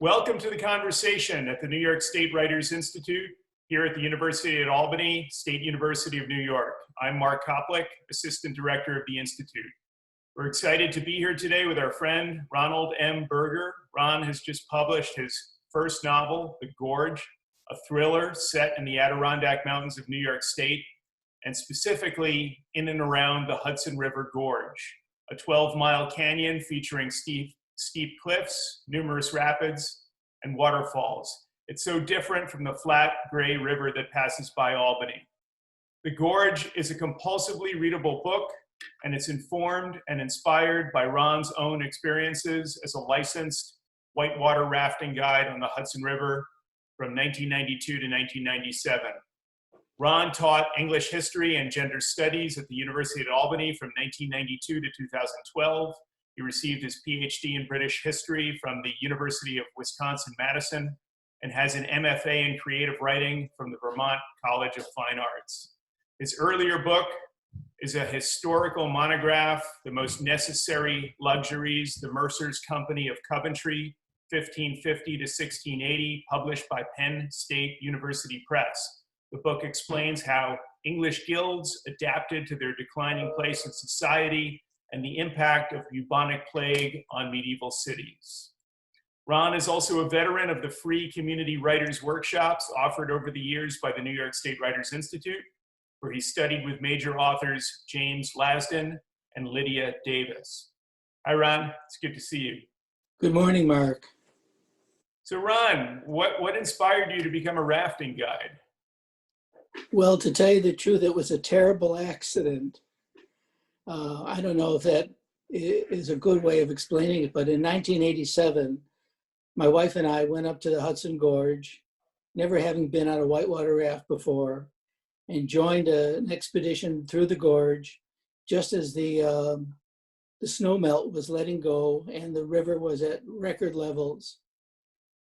Welcome to the conversation at the New York State Writers Institute here at the University of Albany, State University of New York. I'm Mark Koplik, Assistant Director of the Institute. We're excited to be here today with our friend, Ronald M. Berger. Ron has just published his first novel, The Gorge, a thriller set in the Adirondack Mountains of New York State, and specifically in and around the Hudson River Gorge, a 12-mile canyon featuring steep cliffs, numerous rapids, and waterfalls. It's so different from the flat gray river that passes by Albany. The Gorge is a compulsively readable book, and it's informed and inspired by Ron's own experiences as a licensed whitewater rafting guide on the Hudson River from 1992 to 1997. Ron taught English history and gender studies at the University of Albany from 1992 to 2012. He received his Ph.D. in British history from the University of Wisconsin-Madison and has an MFA in creative writing from the Vermont College of Fine Arts. His earlier book is a historical monograph, The Most Necessary Luxuries, the Mercer's Company of Coventry, 1550 to 1680, published by Penn State University Press. The book explains how English guilds adapted to their declining place in society and the impact of bubonic plague on medieval cities. Ron is also a veteran of the free community writers workshops offered over the years by the New York State Writers Institute, where he studied with major authors James Lasdon and Lydia Davis. Hi, Ron. It's good to see you. Good morning, Mark. So, Ron, what inspired you to become a rafting guide? Well, to tell you the truth, it was a terrible accident. I don't know if that is a good way of explaining it, but in 1987, my wife and I went up to the Hudson Gorge, never having been on a whitewater raft before, and joined an expedition through the gorge just as the snowmelt was letting go and the river was at record levels.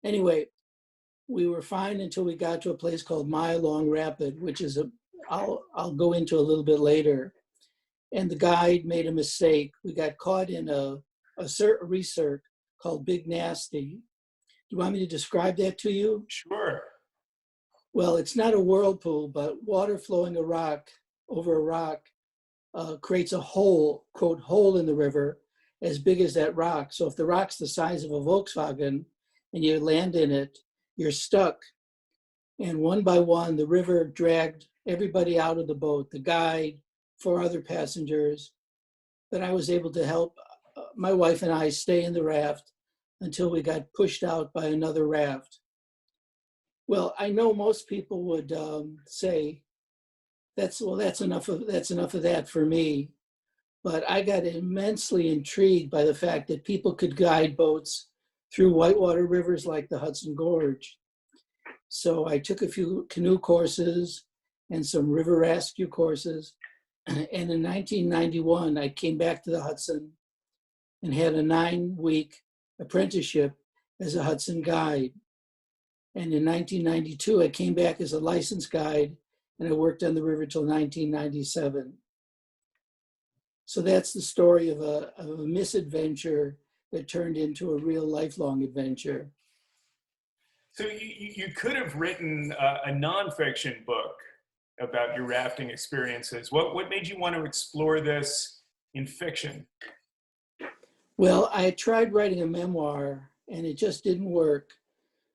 Anyway, we were fine until we got to a place called Mile Long Rapid, which is I'll go into a little bit later. And the guide made a mistake. We got caught in a recirc called Big Nasty. Do you want me to describe that to you? Sure. Well, it's not a whirlpool, but water flowing over a rock creates a hole, quote, hole in the river as big as that rock. So if the rock's the size of a Volkswagen and you land in it, you're stuck. And one by one, the river dragged everybody out of the boat, the guide, 4 other passengers, but I was able to help my wife and I stay in the raft until we got pushed out by another raft. Well, I know most people would say, that's enough of that for me, but I got immensely intrigued by the fact that people could guide boats through whitewater rivers like the Hudson Gorge. So I took a few canoe courses and some river rescue courses. And in 1991, I came back to the Hudson and had a 9-week apprenticeship as a Hudson guide. And in 1992, I came back as a licensed guide and I worked on the river till 1997. So that's the story of a misadventure that turned into a real lifelong adventure. So you could have written a nonfiction book about your rafting experiences. What made you want to explore this in fiction? Well, I tried writing a memoir and it just didn't work.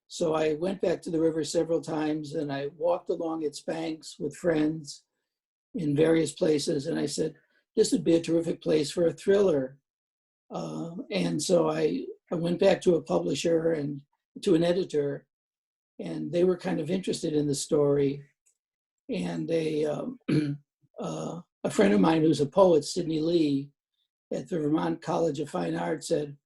So I went back to the river several times and I walked along its banks with friends in various places. And I said, this would be a terrific place for a thriller. And so I went back to a publisher and to an editor, and they were kind of interested in the story. And a friend of mine who's a poet, Sidney Lee, at the Vermont College of Fine Arts said,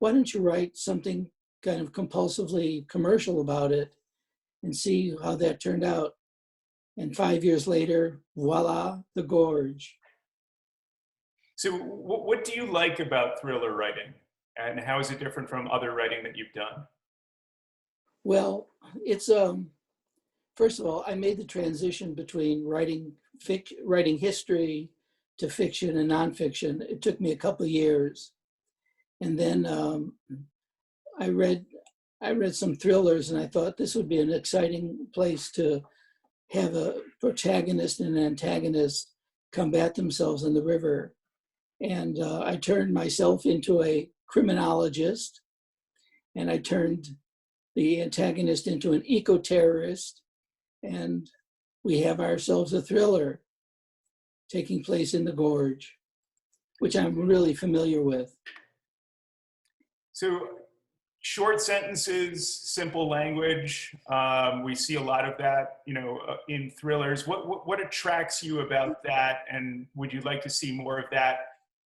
why don't you write something kind of compulsively commercial about it and see how that turned out? And 5 years later, voila, The Gorge. So what do you like about thriller writing? And how is it different from other writing that you've done? Well, it's first of all, I made the transition between writing history to fiction and nonfiction. It took me a couple of years. And then I read I read some thrillers and I thought this would be an exciting place to have a protagonist and an antagonist combat themselves in the river. And I turned myself into a criminologist, and I turned the antagonist into an eco-terrorist, and we have ourselves a thriller taking place in the gorge, which I'm really familiar with. So short sentences, simple language, we see a lot of that, in thrillers. What attracts you about that, and would you like to see more of that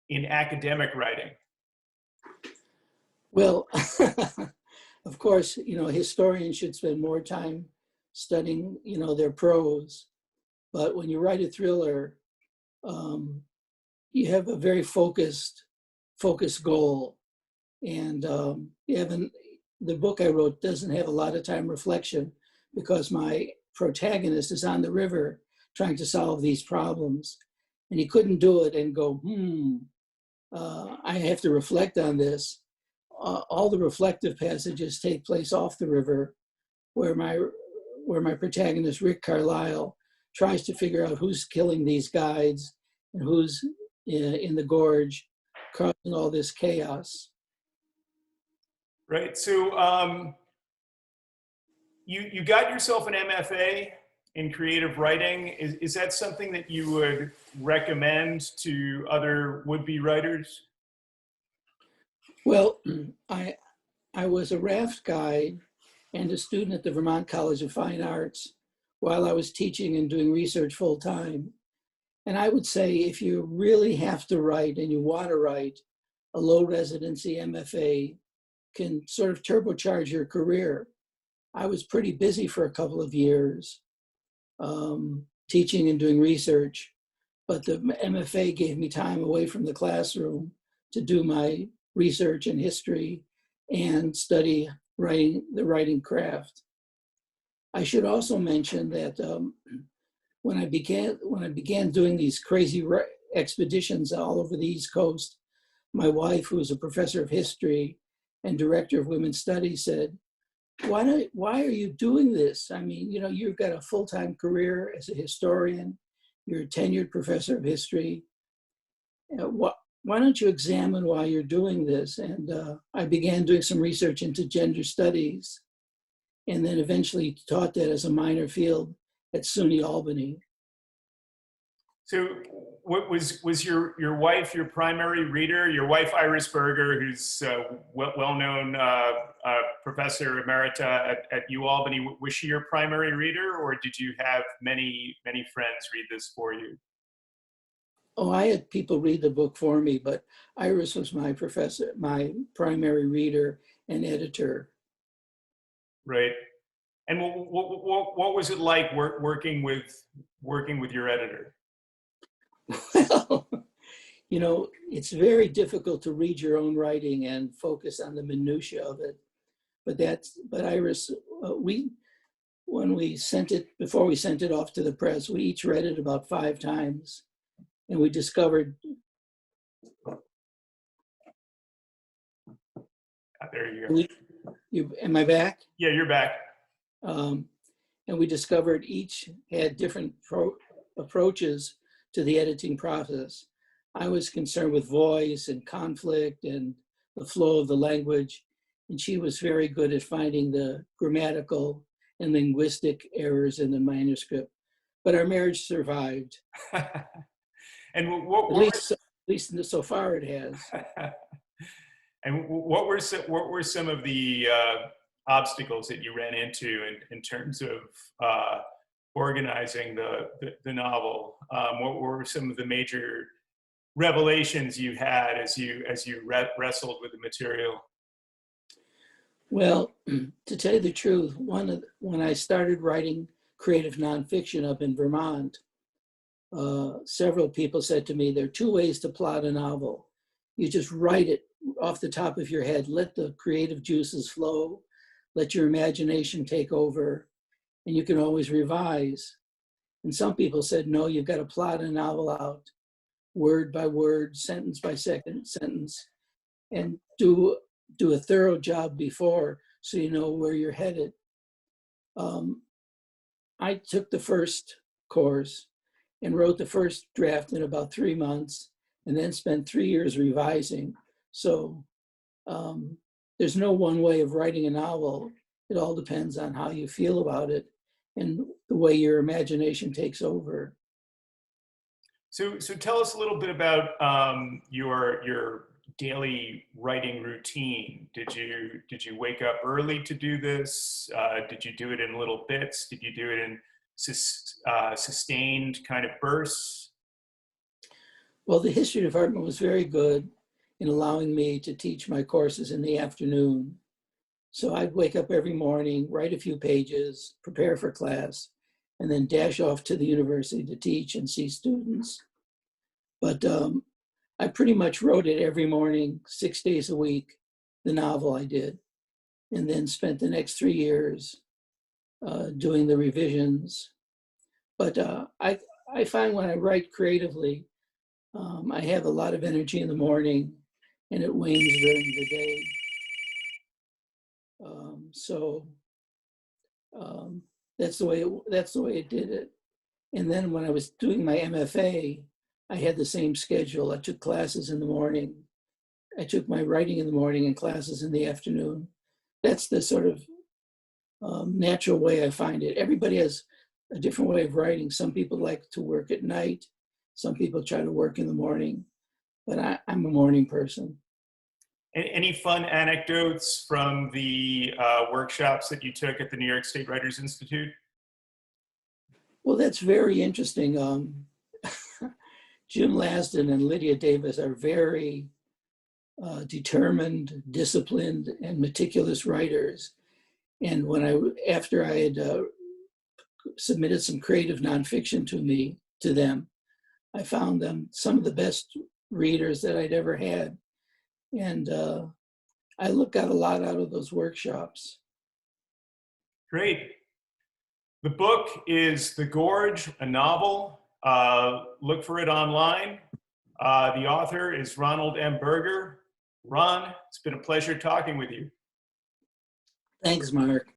in academic writing? Well, of course, historians should spend more time studying, their prose. But when you write a thriller, you have a very focused goal. And the book I wrote doesn't have a lot of time reflection because my protagonist is on the river trying to solve these problems. And he couldn't do it and go, I have to reflect on this. All the reflective passages take place off the river where my protagonist, Rick Carlisle, tries to figure out who's killing these guides and who's in the gorge causing all this chaos. Right. So you got yourself an MFA in creative writing. Is that something that you would recommend to other would-be writers? Well, I was a raft guide and a student at the Vermont College of Fine Arts while I was teaching and doing research full time. And I would say if you really have to write and you want to write, a low residency MFA can sort of turbocharge your career. I was pretty busy for a couple of years teaching and doing research, but the MFA gave me time away from the classroom to do my research and history and study the writing craft. I should also mention that when I began doing these crazy expeditions all over the East Coast, my wife, who was a professor of history and director of women's studies, said, why are you doing this? I mean, you've got a full-time career as a historian. You're a tenured professor of history. Why don't you examine why you're doing this? And I began doing some research into gender studies, and then eventually taught that as a minor field at SUNY Albany. So what was your wife your primary reader? Your wife, Iris Berger, who's a well-known professor emerita at UAlbany, was she your primary reader, or did you have many friends read this for you? Oh, I had people read the book for me, but Iris was my professor, my primary reader and editor. Right. And what was it like working with your editor? Well, it's very difficult to read your own writing and focus on the minutia of it. But Iris, before we sent it off to the press, we each read it about 5 times, and we discovered. There you go. Am I back? Yeah, you're back. And we discovered each had different approaches to the editing process. I was concerned with voice and conflict and the flow of the language, and she was very good at finding the grammatical and linguistic errors in the manuscript. But our marriage survived. And at least so far it has. And what were some of the obstacles that you ran into in terms of organizing the novel? What were some of the major revelations you had as you wrestled with the material? Well, to tell you the truth, when I started writing creative nonfiction up in Vermont, several people said to me, there are 2 ways to plot a novel. You just write it off the top of your head, let the creative juices flow, let your imagination take over, and you can always revise. And some people said, no, you've got to plot a novel out, word by word, sentence by sentence, and do a thorough job before so you know where you're headed. I took the first course and wrote the first draft in about 3 months, and then spent 3 years revising. So there's no one way of writing a novel. It all depends on how you feel about it and the way your imagination takes over. So tell us a little bit about your daily writing routine. Did you wake up early to do this? Did you do it in little bits? Did you do it in sustained kind of bursts? Well, the history department was very good in allowing me to teach my courses in the afternoon. So I'd wake up every morning, write a few pages, prepare for class, and then dash off to the university to teach and see students. But I pretty much wrote it every morning, 6 days a week, the novel I did, and then spent the next 3 years doing the revisions. But I find when I write creatively, I have a lot of energy in the morning and it wanes during the day. That's the way it did it. And then when I was doing my MFA, I had the same schedule. I took classes in the morning. I took my writing in the morning and classes in the afternoon. That's the sort of natural way I find it. Everybody has a different way of writing. Some people like to work at night. Some people try to work in the morning, but I'm a morning person. Any fun anecdotes from the workshops that you took at the New York State Writers Institute? Well, that's very interesting. Jim Lasden and Lydia Davis are very determined, disciplined, and meticulous writers. And after I had submitted some creative nonfiction to them, I found them some of the best readers that I'd ever had. And I got a lot out of those workshops. Great. The book is The Gorge, a novel. Look for it online. The author is Ronald M. Berger. Ron, it's been a pleasure talking with you. Thanks, Mark.